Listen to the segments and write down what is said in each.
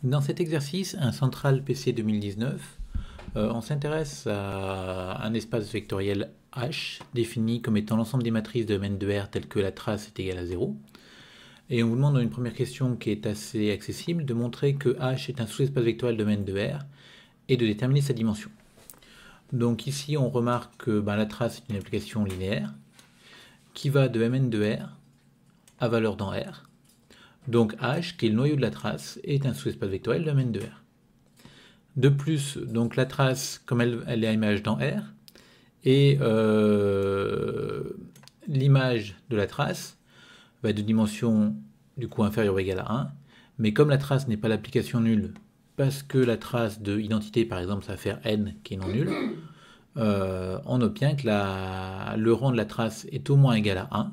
Dans cet exercice, un central PC 2019, on s'intéresse à un espace vectoriel H défini comme étant l'ensemble des matrices de Mn de R telles que la trace est égale à 0. Et on vous demande dans une première question qui est assez accessible de montrer que H est un sous-espace vectoriel de Mn de R et de déterminer sa dimension. Donc ici on remarque que la trace est une application linéaire qui va de Mn de R à valeur dans R. Donc H, qui est le noyau de la trace, est un sous-espace vectoriel de Mn de R. De plus, donc la trace, comme elle est à image dans R, et l'image de la trace va être de dimension du coup inférieure ou égale à 1, mais comme la trace n'est pas l'application nulle, parce que la trace de identité, par exemple, ça va faire n qui est non nulle, on obtient que le rang de la trace est au moins égal à 1,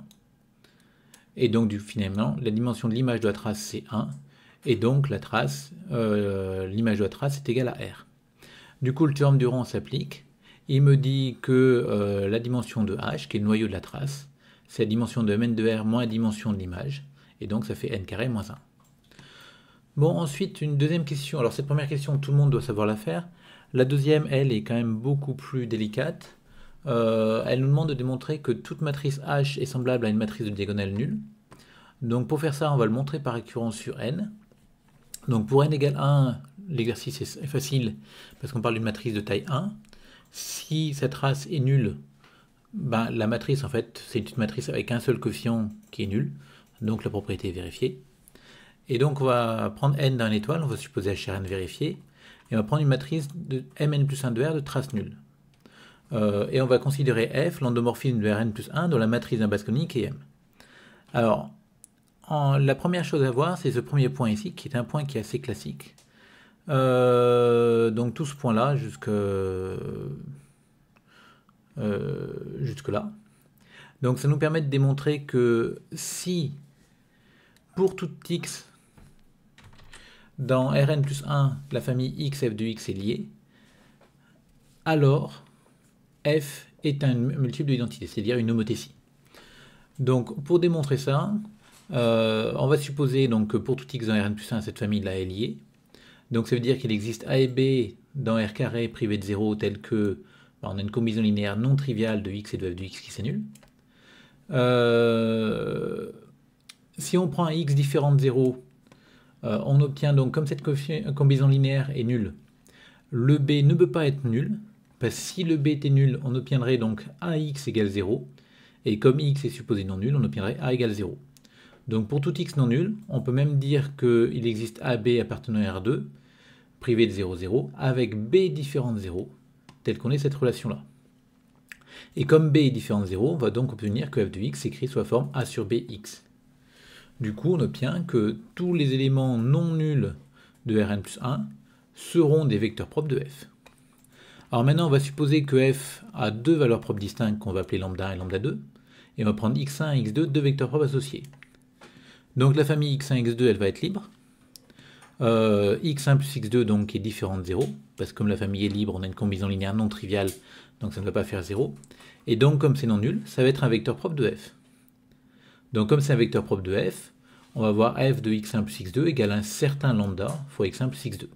et donc finalement, la dimension de l'image de la trace c'est 1, et donc l'image de la trace est égale à R. Du coup, le théorème du rang s'applique. Il me dit que la dimension de H, qui est le noyau de la trace, c'est la dimension de Mn de R moins la dimension de l'image, et donc ça fait n carré moins 1. Bon, ensuite, une deuxième question. Alors cette première question, tout le monde doit savoir la faire. La deuxième, elle, est quand même beaucoup plus délicate. Elle nous demande de démontrer que toute matrice H est semblable à une matrice de diagonale nulle. Donc pour faire ça, on va le montrer par récurrence sur n. Donc pour n égale 1, l'exercice est facile parce qu'on parle d'une matrice de taille 1. Si cette trace est nulle, la matrice en fait c'est une matrice avec un seul coefficient qui est nul, donc la propriété est vérifiée. Et donc on va prendre n dans l'étoile, on va supposer HRn vérifié, et on va prendre une matrice de Mn plus 1 de R de trace nulle. Et on va considérer F, l'endomorphisme de Rn plus 1 dans la matrice d'un base conique et M. Alors, la première chose à voir, c'est ce premier point ici, qui est un point qui est assez classique. Donc tout ce point-là, jusque là. Donc ça nous permet de démontrer que si, pour tout x, dans Rn plus 1, la famille x, f de x est liée, alors f est un multiple de l'identité, c'est-à-dire une homothétie. Donc pour démontrer ça, on va supposer donc, que pour tout x dans Rn plus 1, cette famille-là est liée. Donc ça veut dire qu'il existe A et B dans R carré privé de 0 tel que on a une combinaison linéaire non triviale de x et de f de x qui s'annule. Si on prend un x différent de 0, on obtient donc, comme cette combinaison linéaire est nulle, le b ne peut pas être nul, parce que si le b était nul, on obtiendrait donc ax égale 0, et comme x est supposé non nul, on obtiendrait a égale 0. Donc pour tout x non nul, on peut même dire qu'il existe AB appartenant à R2, privé de 0, 0, avec B différent de 0, tel qu'on ait cette relation-là. Et comme B est différent de 0, on va donc obtenir que f de x s'écrit sous la forme A sur BX. Du coup, on obtient que tous les éléments non nuls de Rn plus 1 seront des vecteurs propres de f. Alors maintenant, on va supposer que f a deux valeurs propres distinctes qu'on va appeler lambda 1 et lambda 2, et on va prendre x1 et x2, deux vecteurs propres associés. Donc la famille x1, x2, elle va être libre. x1 plus x2 donc est différent de 0, parce que comme la famille est libre, on a une combinaison linéaire non triviale, donc ça ne va pas faire 0. Et donc comme c'est non nul, ça va être un vecteur propre de f. Donc comme c'est un vecteur propre de f, on va voir f de x1 plus x2 égale un certain lambda fois x1 plus x2.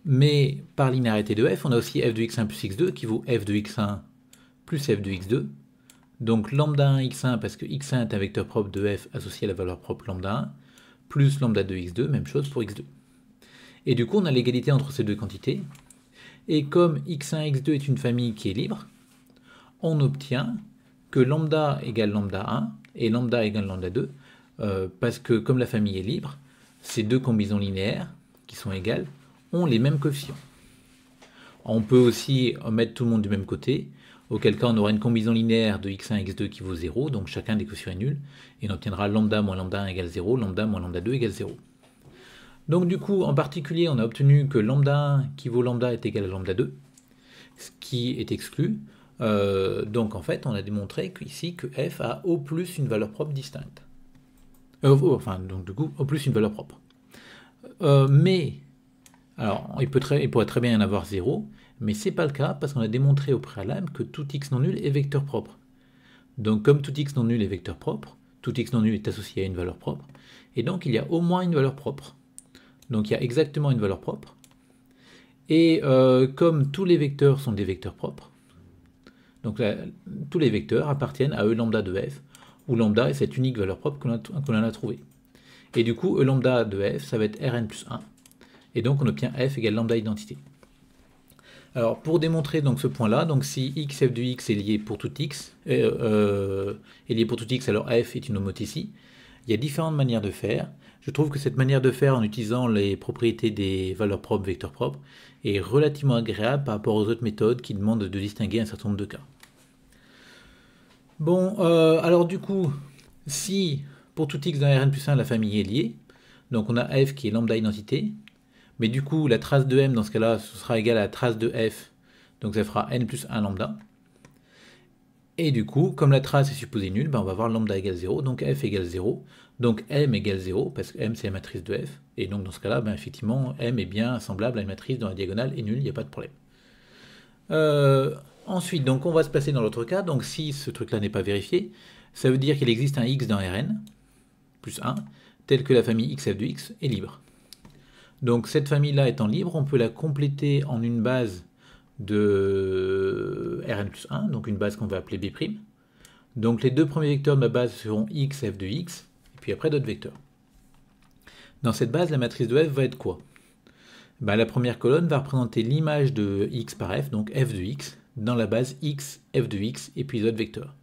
Mais par linéarité de f, on a aussi f de x1 plus x2 qui vaut f de x1 plus f de x2. Donc lambda 1 x1 parce que x1 est un vecteur propre de f associé à la valeur propre lambda 1, plus lambda 2 x2, même chose pour x2. Et du coup on a l'égalité entre ces deux quantités. Et comme x1 x2 est une famille qui est libre, on obtient que lambda égale lambda 1 et lambda égale lambda 2, parce que comme la famille est libre, ces deux combinaisons linéaires, qui sont égales, ont les mêmes coefficients. On peut aussi mettre tout le monde du même côté, auquel cas on aura une combinaison linéaire de x1 et x2 qui vaut 0, donc chacun des coefficients est nul, et on obtiendra lambda moins lambda 1 égale 0, lambda moins lambda 2 égale 0. Donc du coup, en particulier, on a obtenu que lambda 1 qui vaut lambda est égal à lambda 2, ce qui est exclu. Donc en fait, on a démontré ici que f a au plus une valeur propre distincte. Donc du coup, au plus une valeur propre. Mais, alors, il pourrait très bien y en avoir 0, mais ce n'est pas le cas parce qu'on a démontré au préalable que tout x non nul est vecteur propre. Donc comme tout x non nul est vecteur propre, tout x non nul est associé à une valeur propre, et donc il y a au moins une valeur propre. Donc il y a exactement une valeur propre. Et comme tous les vecteurs sont des vecteurs propres, donc là, tous les vecteurs appartiennent à E lambda de f, où lambda est cette unique valeur propre qu'on a trouvée. Et du coup, E lambda de f, ça va être Rn plus 1. Et donc on obtient f égale lambda identité. Alors pour démontrer donc ce point-là, donc si x f de x est lié pour tout x, alors f est une homothétie. Il y a différentes manières de faire. Je trouve que cette manière de faire en utilisant les propriétés des valeurs propres, vecteurs propres, est relativement agréable par rapport aux autres méthodes qui demandent de distinguer un certain nombre de cas. Bon, alors du coup, si pour tout x dans Rn plus 1 la famille est liée, donc on a f qui est lambda identité, mais du coup la trace de m dans ce cas-là ce sera égal à la trace de f, donc ça fera n plus 1 lambda. Et du coup, comme la trace est supposée nulle, ben on va avoir lambda égale 0, donc f égale 0, donc m égale 0, parce que m c'est la matrice de f, et donc dans ce cas-là, ben effectivement, m est bien semblable à une matrice dans la diagonale et nulle, il n'y a pas de problème. Ensuite, donc on va se placer dans l'autre cas, donc si ce truc-là n'est pas vérifié, ça veut dire qu'il existe un x dans Rn, plus 1, tel que la famille xf de x est libre. Donc cette famille-là étant libre, on peut la compléter en une base de Rn plus 1, donc une base qu'on va appeler B'. Donc les deux premiers vecteurs de ma base seront x, f de x, et puis après d'autres vecteurs. Dans cette base, la matrice de f va être quoi? Ben, la première colonne va représenter l'image de x par f, donc f de x, dans la base x, f de x, et puis les autres vecteurs.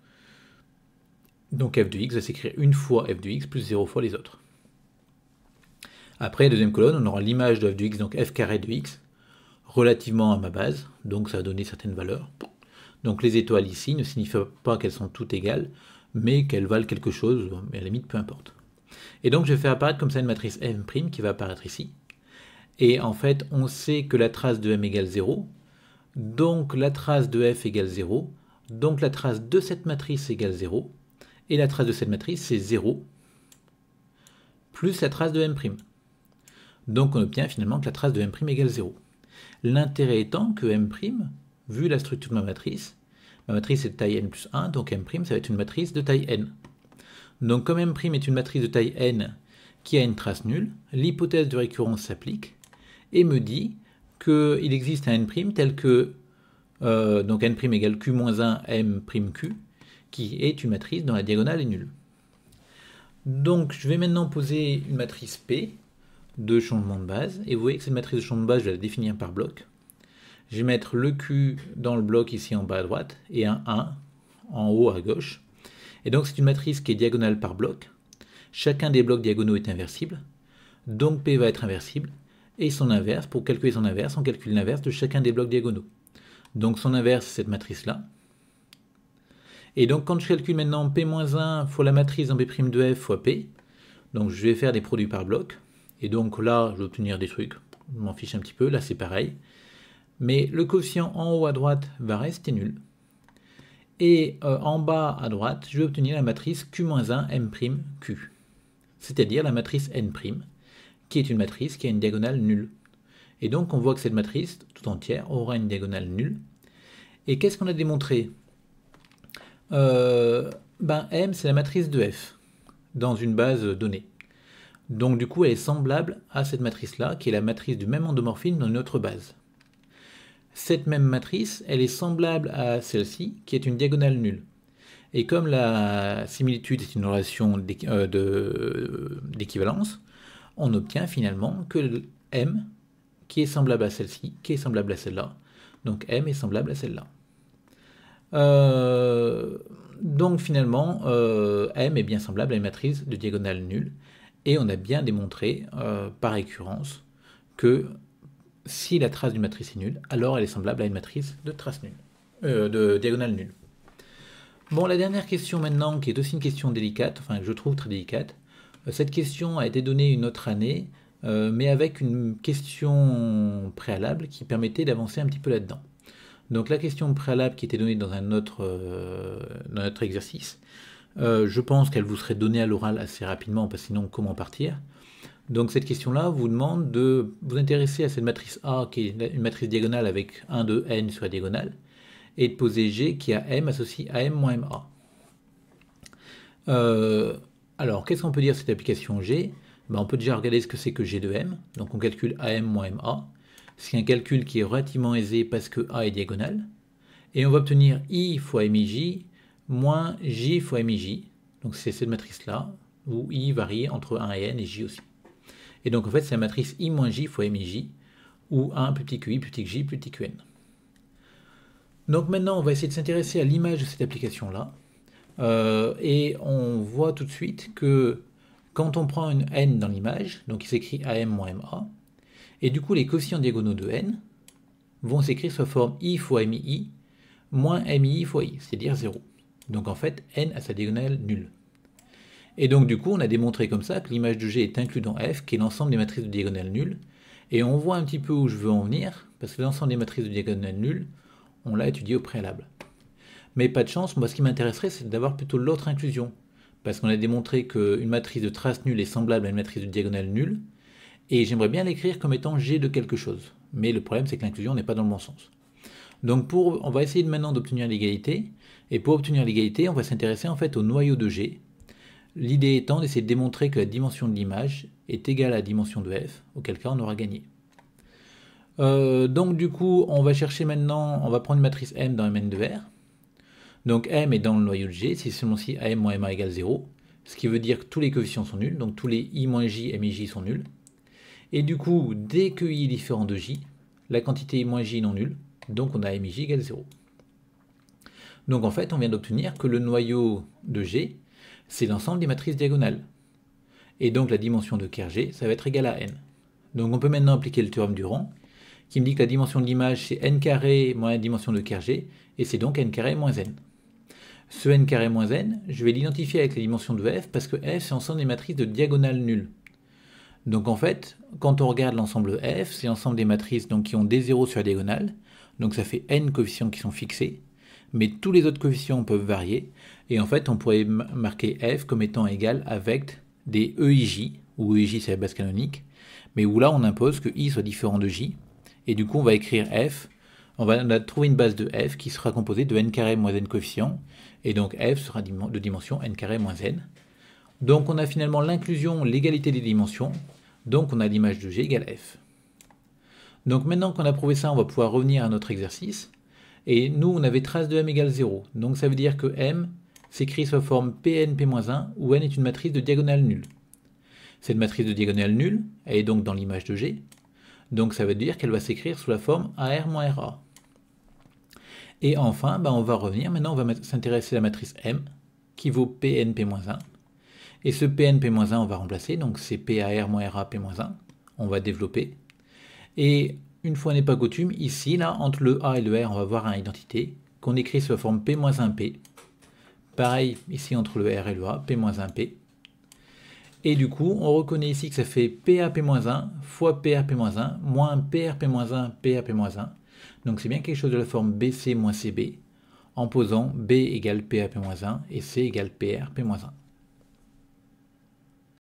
Donc f de x va s'écrire une fois f de x plus 0 fois les autres. Après, deuxième colonne, on aura l'image de f de x, donc f carré de x, relativement à ma base, donc ça va donner certaines valeurs. Donc les étoiles ici ne signifient pas qu'elles sont toutes égales, mais qu'elles valent quelque chose, mais à la limite peu importe. Et donc je vais faire apparaître comme ça une matrice M' qui va apparaître ici. Et en fait, on sait que la trace de M égale 0, donc la trace de F égale 0, donc la trace de cette matrice égale 0, et la trace de cette matrice c'est 0, plus la trace de M'. Donc on obtient finalement que la trace de M' égale 0. L'intérêt étant que M', vu la structure de ma matrice est de taille n plus 1, donc M', ça va être une matrice de taille n. Donc comme M' est une matrice de taille n qui a une trace nulle, l'hypothèse de récurrence s'applique et me dit qu'il existe un n' tel que donc n' égale q-1 m'q, qui est une matrice dont la diagonale est nulle. Donc je vais maintenant poser une matrice P de changement de base, et vous voyez que cette matrice de changement de base, je vais la définir par bloc. Je vais mettre le Q dans le bloc ici en bas à droite, et un 1 en haut à gauche. Et donc c'est une matrice qui est diagonale par bloc. Chacun des blocs diagonaux est inversible, donc P va être inversible, et son inverse, pour calculer son inverse, on calcule l'inverse de chacun des blocs diagonaux. Donc son inverse, c'est cette matrice-là. Et donc quand je calcule maintenant P-1 fois la matrice en B' de F fois P, donc je vais faire des produits par bloc, et donc là, je vais obtenir des trucs, je m'en fiche un petit peu, là c'est pareil. Mais le coefficient en haut à droite va rester nul. Et en bas à droite, je vais obtenir la matrice Q-1 m'Q. C'est-à-dire la matrice N', qui est une matrice qui a une diagonale nulle. Et donc on voit que cette matrice, tout entière, aura une diagonale nulle. Et qu'est-ce qu'on a démontré? M, c'est la matrice de F, dans une base donnée. Donc du coup, elle est semblable à cette matrice-là, qui est la matrice du même endomorphisme dans une autre base. Cette même matrice, elle est semblable à celle-ci, qui est une diagonale nulle. Et comme la similitude est une relation d'équivalence, on obtient finalement que M, qui est semblable à celle-ci, qui est semblable à celle-là. Donc M est semblable à celle-là. Donc finalement, M est bien semblable à une matrice de diagonale nulle. Et on a bien démontré, par récurrence, que si la trace d'une matrice est nulle, alors elle est semblable à une matrice de trace nulle, de diagonale nulle. Bon, la dernière question maintenant, qui est aussi une question délicate, enfin que je trouve très délicate. Cette question a été donnée une autre année, mais avec une question préalable qui permettait d'avancer un petit peu là-dedans. Donc la question préalable qui était donnée dans un autre exercice, je pense qu'elle vous serait donnée à l'oral assez rapidement, parce que sinon comment partir? Donc cette question-là vous demande de vous intéresser à cette matrice A, qui est une matrice diagonale avec 1 de n sur la diagonale, et de poser G qui a M associé à M moins MA. Alors, qu'est-ce qu'on peut dire de cette application G? ben, on peut déjà regarder ce que c'est que G de M. Donc on calcule AM moins MA. C'est un calcul qui est relativement aisé parce que A est diagonale. Et on va obtenir I fois MIJ moins J fois MIJ. Donc c'est cette matrice-là, où I varie entre 1 et N et J aussi. Et donc en fait c'est la matrice I moins J fois MIJ, où 1 plus petit que I plus petit que J plus petit que N. Donc maintenant on va essayer de s'intéresser à l'image de cette application-là. Et on voit tout de suite que quand on prend une N dans l'image, donc il s'écrit AM moins MA, et du coup les coefficients diagonaux de N vont s'écrire sous la forme I fois MI moins MI fois I, c'est-à-dire 0. Donc en fait, N a sa diagonale nulle. Et donc du coup, on a démontré comme ça que l'image de G est inclue dans F, qui est l'ensemble des matrices de diagonale nulle. Et on voit un petit peu où je veux en venir, parce que l'ensemble des matrices de diagonale nulle, on l'a étudié au préalable. Mais pas de chance, moi ce qui m'intéresserait, c'est d'avoir plutôt l'autre inclusion. Parce qu'on a démontré qu'une matrice de trace nulle est semblable à une matrice de diagonale nulle, et j'aimerais bien l'écrire comme étant G de quelque chose. Mais le problème, c'est que l'inclusion n'est pas dans le bon sens. Donc on va essayer maintenant d'obtenir l'égalité, et pour obtenir l'égalité, on va s'intéresser en fait au noyau de G. L'idée étant d'essayer de démontrer que la dimension de l'image est égale à la dimension de F, auquel cas on aura gagné. Donc du coup, on va chercher maintenant, on va prendre une matrice M dans Mn de R. Donc M est dans le noyau de G, c'est seulement si AM moins MA égale 0, ce qui veut dire que tous les coefficients sont nuls, donc tous les I moins J, MIJ sont nuls. Et du coup, dès que I est différent de J, la quantité I moins J est non nulle, donc on a MIJ égale 0. Donc en fait, on vient d'obtenir que le noyau de G, c'est l'ensemble des matrices diagonales. Et donc la dimension de ker G, ça va être égal à n. Donc on peut maintenant appliquer le théorème du rang, qui me dit que la dimension de l'image, c'est n carré moins la dimension de ker G, et c'est donc n carré moins n. Ce n carré moins n, je vais l'identifier avec la dimension de f, parce que f, c'est l'ensemble des matrices de diagonale nulle. Donc en fait, quand on regarde l'ensemble f, c'est l'ensemble des matrices donc, qui ont des zéros sur la diagonale, donc ça fait n coefficients qui sont fixés, mais tous les autres coefficients peuvent varier, et en fait on pourrait marquer f comme étant égal avec des EIJ, où EIJ c'est la base canonique, mais où là on impose que i soit différent de j, et du coup on va écrire f, on va trouver une base de f qui sera composée de n carré moins n coefficients, et donc f sera de dimension n carré moins n. Donc on a finalement l'inclusion, l'égalité des dimensions, donc on a l'image de g égale f. Donc maintenant qu'on a prouvé ça, on va pouvoir revenir à notre exercice. Et nous, on avait trace de m égale 0. Donc ça veut dire que m s'écrit sous la forme Pn(p-1), où n est une matrice de diagonale nulle. Cette matrice de diagonale nulle, elle est donc dans l'image de G. Donc ça veut dire qu'elle va s'écrire sous la forme AR-RA. Et enfin, on va revenir, maintenant on va s'intéresser à la matrice M, qui vaut Pn(p-1). Et ce Pn(p-1), on va remplacer, donc c'est PAR-RA(p-1). On va développer. Et une fois n'est pas coutume, ici, là, entre le A et le R, on va avoir une identité qu'on écrit sous la forme P-1P. Pareil, ici, entre le R et le A, P-1P. Et du coup, on reconnaît ici que ça fait PAP-1 fois PRP-1 moins PRP-1 PAP-1. Donc c'est bien quelque chose de la forme BC moins CB, en posant B égale PAP-1 et C égale PRP-1.